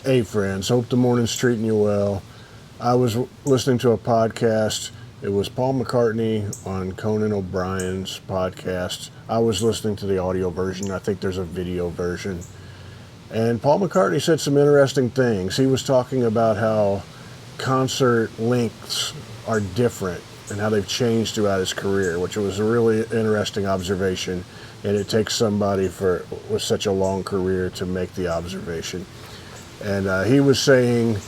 Hey friends, hope the morning's treating you well. I was listening to a podcast. It was Paul McCartney on Conan O'Brien's podcast. I was listening to the audio version. I think there's a video version. And Paul McCartney said some interesting things. He was talking about how concert lengths are different and how they've changed throughout his career, which was a really interesting observation. And it takes somebody with such a long career to make the observation. And he was saying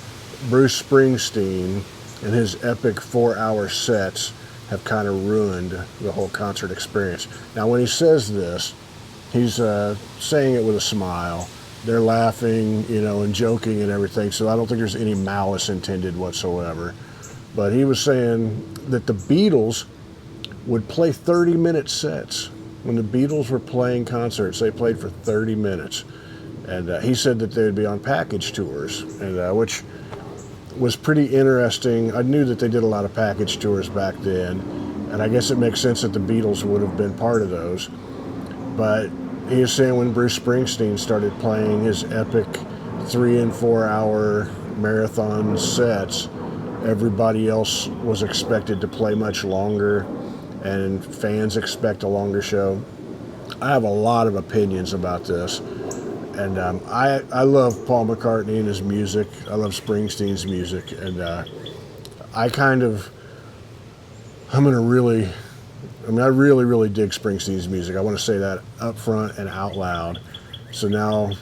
Bruce Springsteen and his epic 4-hour sets have kind of ruined the whole concert experience. Now, when he says this, he's saying it with a smile. They're laughing, and joking and everything, so I don't think there's any malice intended whatsoever. But he was saying that the Beatles would play 30-minute sets. When the Beatles were playing concerts, they played for 30 minutes. And he said that they would be on package tours, and which was pretty interesting. I knew that they did a lot of package tours back then, and I guess it makes sense that the Beatles would have been part of those. But he was saying when Bruce Springsteen started playing his epic 3 and 4 hour marathon sets, everybody else was expected to play much longer, and fans expect a longer show. I have a lot of opinions about this. And I love Paul McCartney and his music. I love Springsteen's music. And I really, really dig Springsteen's music. I want to say that up front and out loud. So now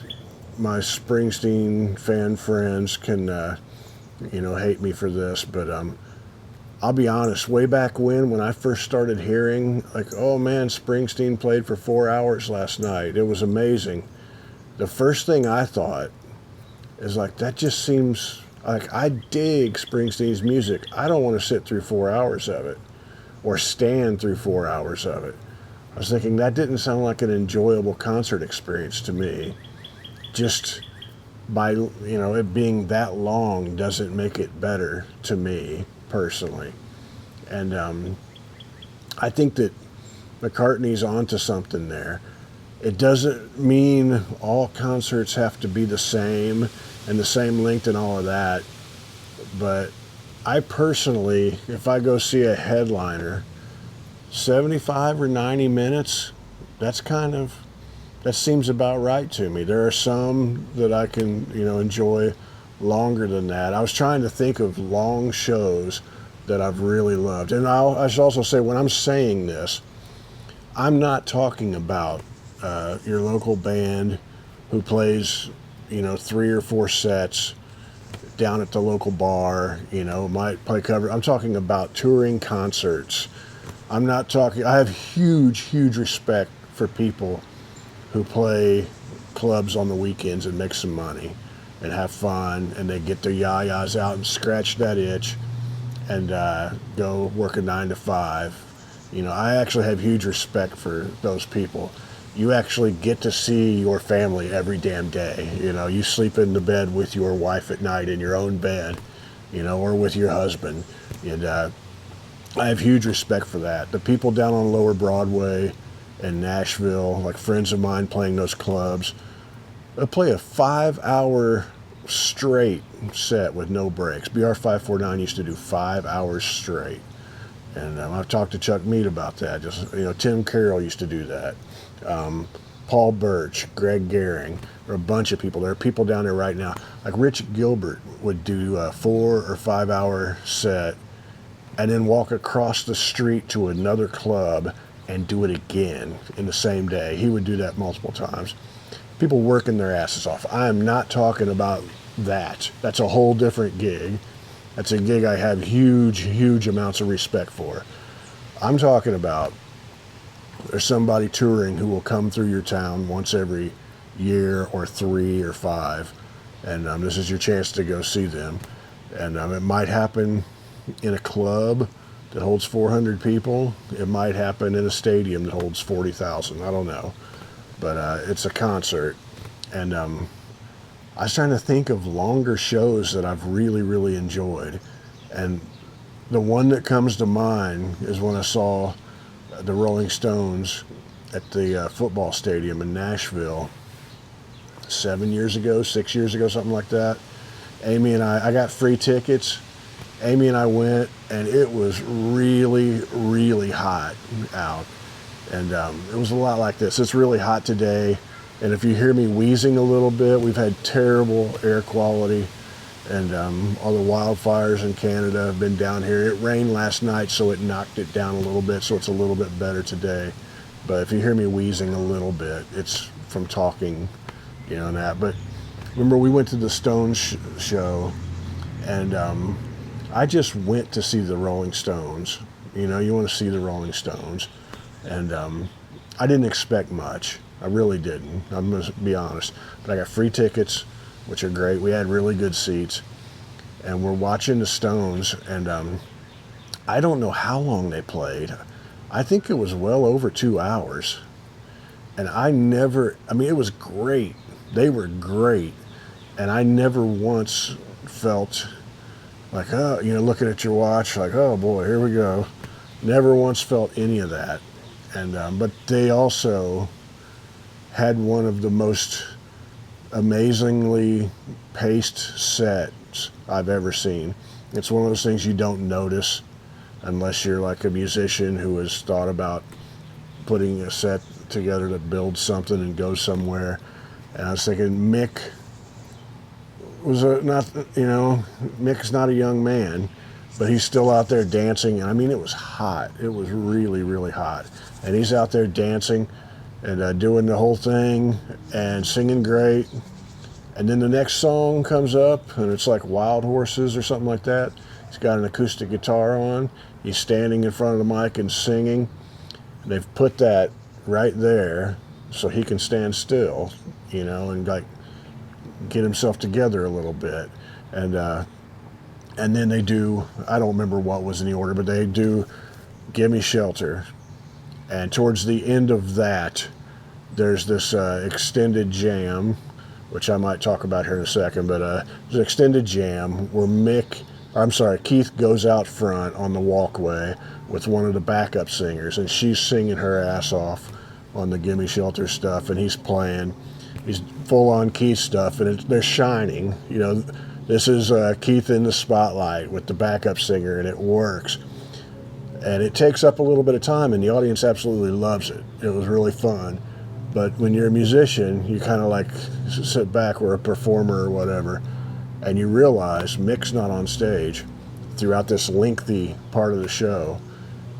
my Springsteen fan friends can, hate me for this. But I'll be honest, way back when I first started hearing, like, oh man, Springsteen played for 4 hours last night. It was amazing. The first thing I thought is like, that just seems like I dig Springsteen's music. I don't want to sit through 4 hours of it or stand through 4 hours of it. I was thinking that didn't sound like an enjoyable concert experience to me. Just by, it being that long doesn't make it better to me personally. And I think that McCartney's onto something there. It doesn't mean all concerts have to be the same and the same length and all of that. But I personally, if I go see a headliner, 75 or 90 minutes, that seems about right to me. There are some that I can, enjoy longer than that. I was trying to think of long shows that I've really loved. And I should also say, when I'm saying this, I'm not talking about your local band who plays, 3 or 4 sets down at the local bar, might play cover. I'm talking about touring concerts. I have huge, huge respect for people who play clubs on the weekends and make some money and have fun, and they get their yayas out and scratch that itch and go work a 9 to 5. I actually have huge respect for those people. You actually get to see your family every damn day. You sleep in the bed with your wife at night in your own bed, or with your husband. And I have huge respect for that. The people down on Lower Broadway in Nashville, like friends of mine playing those clubs, they play a 5-hour straight set with no breaks. BR549 used to do 5 hours straight. And I've talked to Chuck Mead about that. Tim Carroll used to do that. Paul Birch, Greg Gehring, there are a bunch of people. There are people down there right now. Like Rich Gilbert would do a 4 or 5 hour set and then walk across the street to another club and do it again in the same day. He would do that multiple times. People working their asses off. I am not talking about that. That's a whole different gig. That's a gig I have huge, huge amounts of respect for. I'm talking about there's somebody touring who will come through your town once every year or 3 or 5, and this is your chance to go see them. And it might happen in a club that holds 400 people. It might happen in a stadium that holds 40,000. I don't know. But it's a concert. And I was trying to think of longer shows that I've really, really enjoyed. And the one that comes to mind is when I saw the Rolling Stones at the football stadium in Nashville. 7 years ago, 6 years ago, something like that. Amy and I got free tickets. Amy and I went, and it was really, really hot out. And it was a lot like this. It's really hot today. And if you hear me wheezing a little bit, we've had terrible air quality. And all the wildfires in Canada have been down here. It rained last night, so it knocked it down a little bit, so it's a little bit better today. But if you hear me wheezing a little bit, it's from talking, and that. But remember, we went to the Stones show, and I just went to see the Rolling Stones. You want to see the Rolling Stones. And I didn't expect much. I really didn't. I'm going to be honest. But I got free tickets, which are great. We had really good seats. And we're watching the Stones. And I don't know how long they played. I think it was well over 2 hours. And it was great. They were great. And I never once felt like, looking at your watch, like, oh boy, here we go. Never once felt any of that. And but they also had one of the most amazingly paced sets I've ever seen. It's one of those things you don't notice unless you're like a musician who has thought about putting a set together to build something and go somewhere. And I was thinking, Mick Mick's not a young man, but he's still out there dancing. And I mean, it was hot. It was really, really hot. And he's out there dancing and doing the whole thing and singing great. And then the next song comes up, and it's like Wild Horses or something like that. He's got an acoustic guitar on. He's standing in front of the mic and singing. And they've put that right there so he can stand still, and like get himself together a little bit. And then they do, I don't remember what was in the order, but they do Gimme Shelter. And towards the end of that, there's this extended jam, which I might talk about here in a second, but there's an extended jam where Keith goes out front on the walkway with one of the backup singers, and she's singing her ass off on the Gimme Shelter stuff, and he's playing. He's full-on Keith stuff, and they're shining. This is Keith in the spotlight with the backup singer, and it works. And it takes up a little bit of time, and the audience absolutely loves it. It was really fun. But when you're a musician, you kind of like sit back or a performer or whatever, and you realize Mick's not on stage throughout this lengthy part of the show.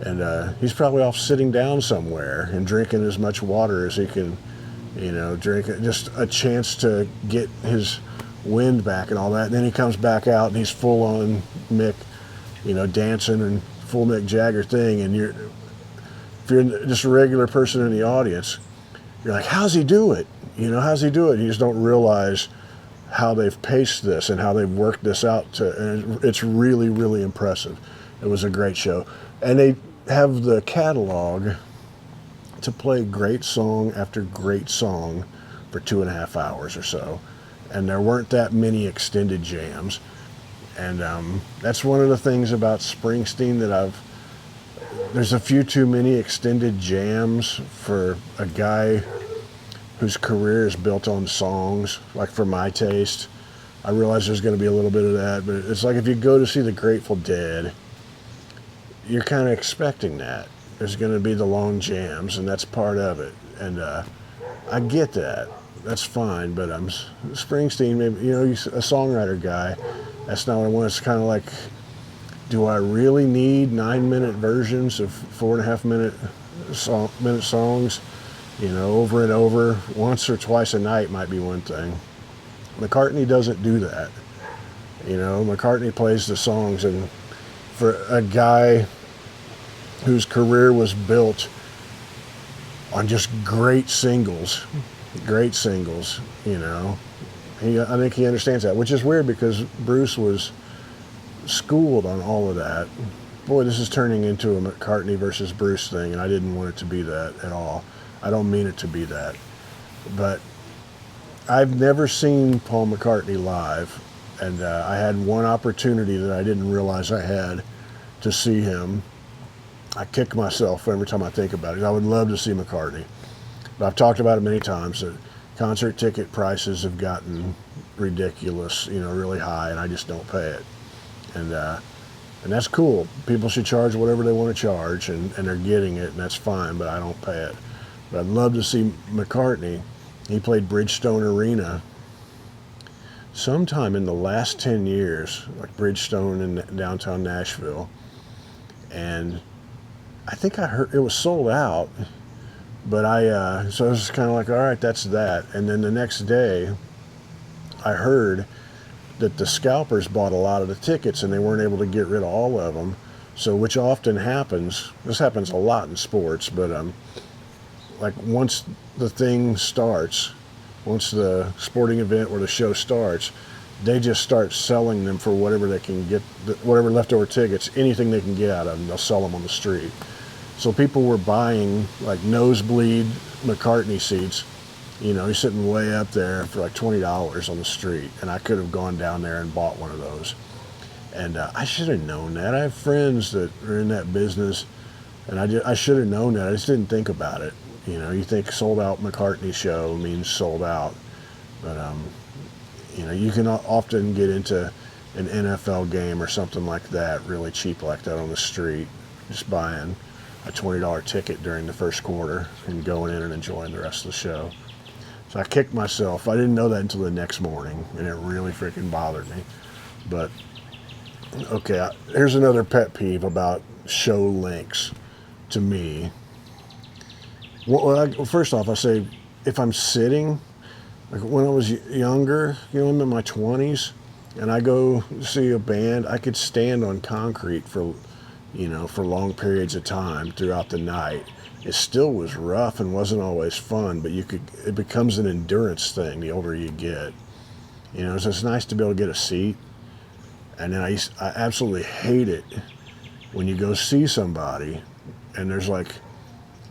And he's probably off sitting down somewhere and drinking as much water as he can, drink. Just a chance to get his wind back and all that. And then he comes back out, and he's full on Mick, dancing and full Mick Jagger thing. And if you're just a regular person in the audience, you're like, how's he do it? How's he do it? You just don't realize how they've paced this and how they've worked this out. And it's really, really impressive. It was a great show. And they have the catalog to play great song after great song for 2.5 hours or so. And there weren't that many extended jams. And that's one of the things about Springsteen that there's a few too many extended jams for a guy whose career is built on songs, like for my taste. I realize there's going to be a little bit of that, but it's like if you go to see the Grateful Dead, you're kind of expecting that. There's going to be the long jams, and that's part of it. And I get that. That's fine, but Springsteen, maybe, he's a songwriter guy. That's not what I want. It's kind of like, do I really need 9-minute versions of 4.5-minute songs? Over and over, once or twice a night might be one thing. McCartney doesn't do that. McCartney plays the songs, and for a guy whose career was built on just great singles, I think he understands that, which is weird because Bruce was schooled on all of that. Boy, this is turning into a McCartney versus Bruce thing, and I didn't want it to be that at all. I don't mean it to be that. But I've never seen Paul McCartney live, and I had one opportunity that I didn't realize I had to see him. I kick myself every time I think about it. I would love to see McCartney. But I've talked about it many times. That concert ticket prices have gotten ridiculous, really high, and I just don't pay it. And that's cool. People should charge whatever they want to charge, and they're getting it, and that's fine, but I don't pay it. But I'd love to see McCartney. He played Bridgestone Arena sometime in the last 10 years, like Bridgestone in downtown Nashville. And I think I heard it was sold out, but so I was kind of like, all right, that's that. And then the next day, I heard that the scalpers bought a lot of the tickets and they weren't able to get rid of all of them. So, which often happens, this happens a lot in sports, but like once the thing starts, once the sporting event or the show starts, they just start selling them for whatever they can get, whatever leftover tickets, anything they can get out of them, they'll sell them on the street. So people were buying like nosebleed McCartney seats. He's sitting way up there for like $20 on the street, and I could have gone down there and bought one of those. And I should have known that. I have friends that are in that business, and I should have known that. I just didn't think about it. You think sold out McCartney show means sold out, but you can often get into an NFL game or something like that, really cheap like that on the street, just buying a $20 ticket during the first quarter and going in and enjoying the rest of the show. So I kicked myself. I didn't know that until the next morning, and it really freaking bothered me. But, okay, here's another pet peeve about show links to me. Well, first off, I say if I'm sitting, like when I was younger, I'm in my 20s, and I go see a band, I could stand on concrete for long periods of time throughout the night. It still was rough and wasn't always fun, but it becomes an endurance thing the older you get. So it's nice to be able to get a seat. And then I absolutely hate it when you go see somebody and there's like,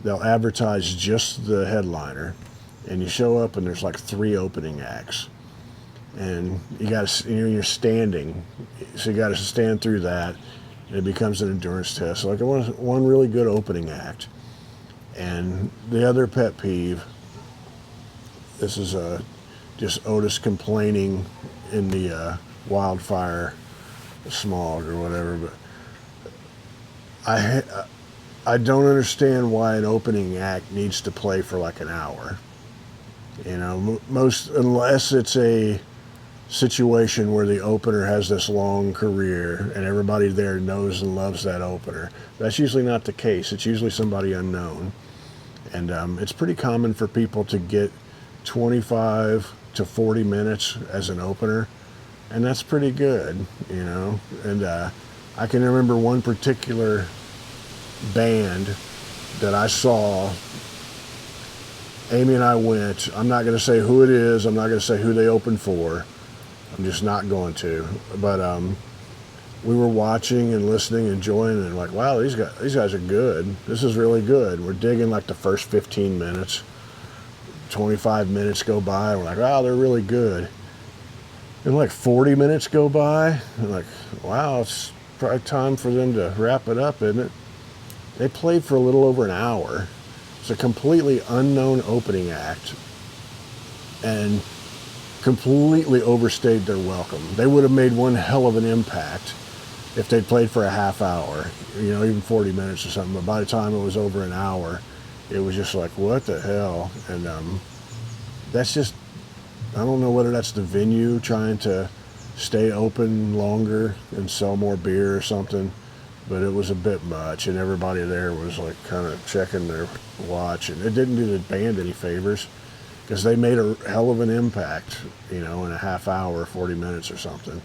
they'll advertise just the headliner, and you show up and there's like 3 opening acts. And you're standing, so you got to stand through that. And it becomes an endurance test. So like I want one really good opening act. And the other pet peeve, this is just Otis complaining in the wildfire smog or whatever, but I don't understand why an opening act needs to play for like an hour. Unless it's a situation where the opener has this long career and everybody there knows and loves that opener. That's usually not the case. It's usually somebody unknown. And it's pretty common for people to get 25 to 40 minutes as an opener, and that's pretty good, And I can remember one particular band that I saw. Amy and I went. I'm not going to say who it is. I'm not going to say who they opened for. I'm just not going to. But we were watching and listening, enjoying, and like, wow, these guys are good. This is really good. We're digging like the first 15 minutes. 25 minutes go by, and we're like, wow, they're really good. And like 40 minutes go by, and like, wow, it's probably time for them to wrap it up, isn't it? They played for a little over an hour. It's a completely unknown opening act, and completely overstayed their welcome. They would have made one hell of an impact if they'd played for a half hour, even 40 minutes or something. But by the time it was over an hour, it was just like, what the hell? And that's just, I don't know whether that's the venue trying to stay open longer and sell more beer or something, but it was a bit much, and everybody there was like kind of checking their watch, and it didn't do the band any favors because they made a hell of an impact, in a half hour, 40 minutes or something.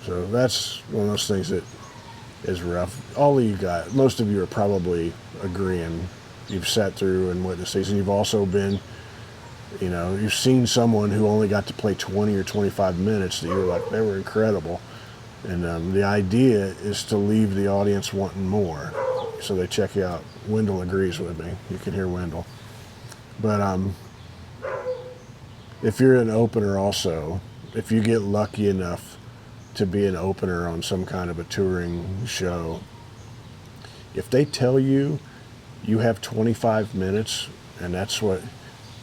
So that's one of those things that is rough. All of you guys, most of you are probably agreeing. You've sat through and witnessed these, and you've also been, you've seen someone who only got to play 20 or 25 minutes that you were like, they were incredible. And the idea is to leave the audience wanting more. So they check you out. Wendell agrees with me. You can hear Wendell. But if you're an opener also, if you get lucky enough to be an opener on some kind of a touring show, if they tell you you have 25 minutes and that's what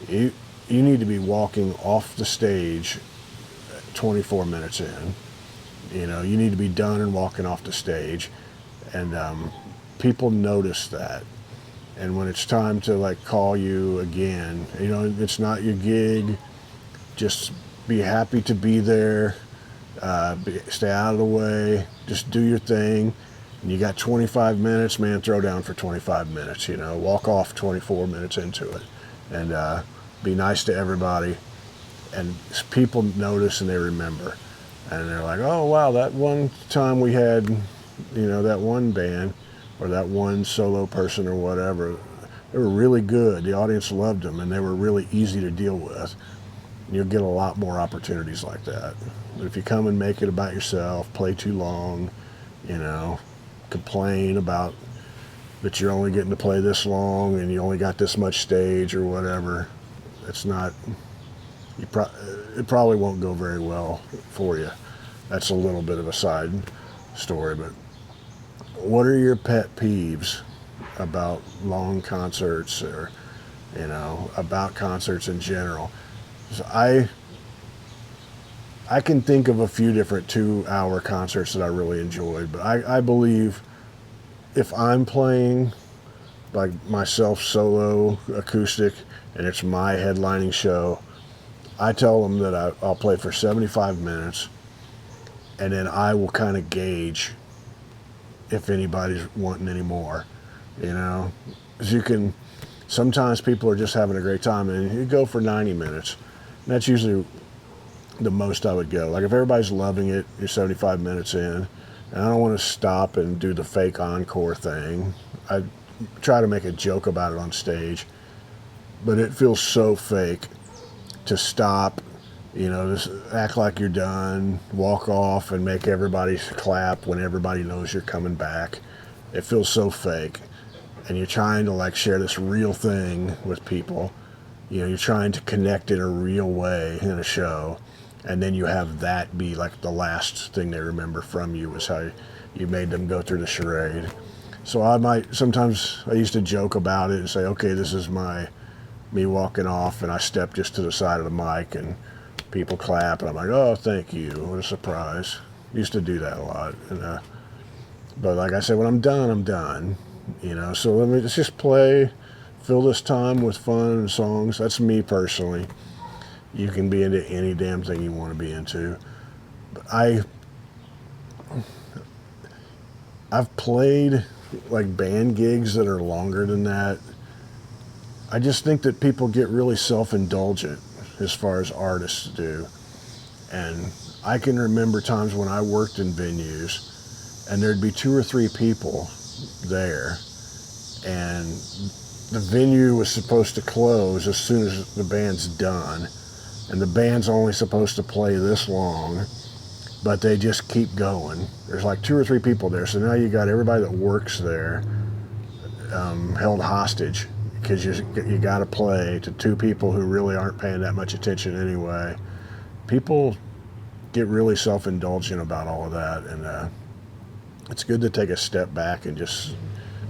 you you need to be walking off the stage 24 minutes in. You know, you need to be done and walking off the stage, and people notice that. And when it's time to like call you again, you know, it's not your gig. Just be happy to be there. Stay out of the way. Just do your thing. And you got 25 minutes, man, throw down for 25 minutes, you know, walk off 24 minutes into it, and be nice to everybody. And people notice and they remember. And they're like, oh, wow, that one time we had, you know, that one band or that one solo person or whatever, they were really good. The audience loved them, and they were really easy to deal with. You'll get a lot more opportunities like that. But if you come and make it about yourself, play too long, you know, complain about that you're only getting to play this long and you only got this much stage or whatever, it's not, it probably won't go very well for you. That's a little bit of a side story, but what are your pet peeves about long concerts, or, you know, about concerts in general? So I can think of a few different 2-hour concerts that I really enjoyed, but I believe if I'm playing like myself solo acoustic and it's my headlining show, I tell them that I'll play for 75 minutes, and then I will kind of gauge if anybody's wanting any more, you know. As you can, sometimes people are just having a great time, and you go for 90 minutes. And that's usually the most I would go. Like if everybody's loving it, you're 75 minutes in, and I don't want to stop and do the fake encore thing. I try to make a joke about it on stage, but it feels so fake to stop, you know, just act like you're done, walk off and make everybody clap when everybody knows you're coming back. It feels so fake. And you're trying to like share this real thing with people. You know, you're trying to connect in a real way in a show. And then you have that be like the last thing they remember from you was how you made them go through the charade. So sometimes I used to joke about it and say, okay, this is me walking off, and I step just to the side of the mic and people clap, and I'm like, oh, thank you, what a surprise. Used to do that a lot. And, but like I said, when I'm done, I'm done. You know, so let's just fill this time with fun and songs. That's me personally. You can be into any damn thing you want to be into. But I've played like band gigs that are longer than that. I just think that people get really self-indulgent as far as artists do. And I can remember times when I worked in venues and there'd be 2 or 3 people there, and the venue was supposed to close as soon as the band's done, and the band's only supposed to play this long, but they just keep going. There's like 2 or 3 people there, so now you got everybody that works there held hostage, because you got to play to 2 people who really aren't paying that much attention anyway. People get really self-indulgent about all of that, and it's good to take a step back and just,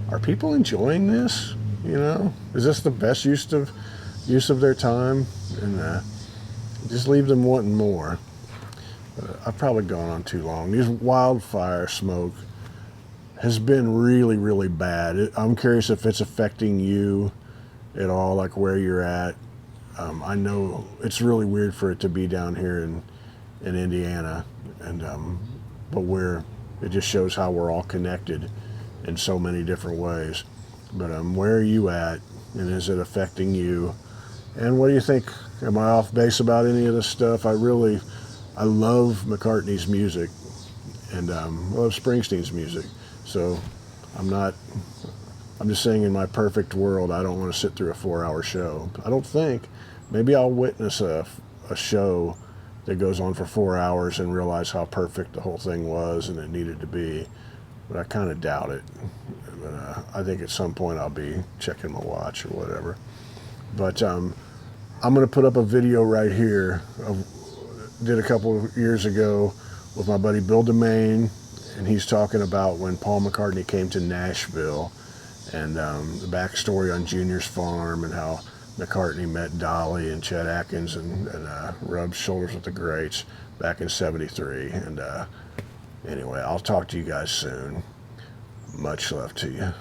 are people enjoying this? You know, is this the best use of their time? And just leave them wanting more. I've probably gone on too long. These wildfire smoke has been really, really bad. I'm curious if it's affecting you at all, like where you're at. I know it's really weird for it to be down here in Indiana, and but it just shows how we're all connected in so many different ways. But where are you at, and is it affecting you? And what do you think? Am I off base about any of this stuff? I love McCartney's music, and I love Springsteen's music. So I'm just saying, in my perfect world, I don't want to sit through a 4-hour show. I don't think. Maybe I'll witness a show that goes on for 4 hours and realize how perfect the whole thing was and it needed to be. But I kind of doubt it. But, I think at some point I'll be checking my watch or whatever. But I'm going to put up a video right here. Did a couple of years ago with my buddy Bill DeMaine, and he's talking about when Paul McCartney came to Nashville, and the backstory on Junior's farm, and how McCartney met Dolly and Chet Atkins and rubbed shoulders with the greats back in '73. And anyway, I'll talk to you guys soon. Much love to you.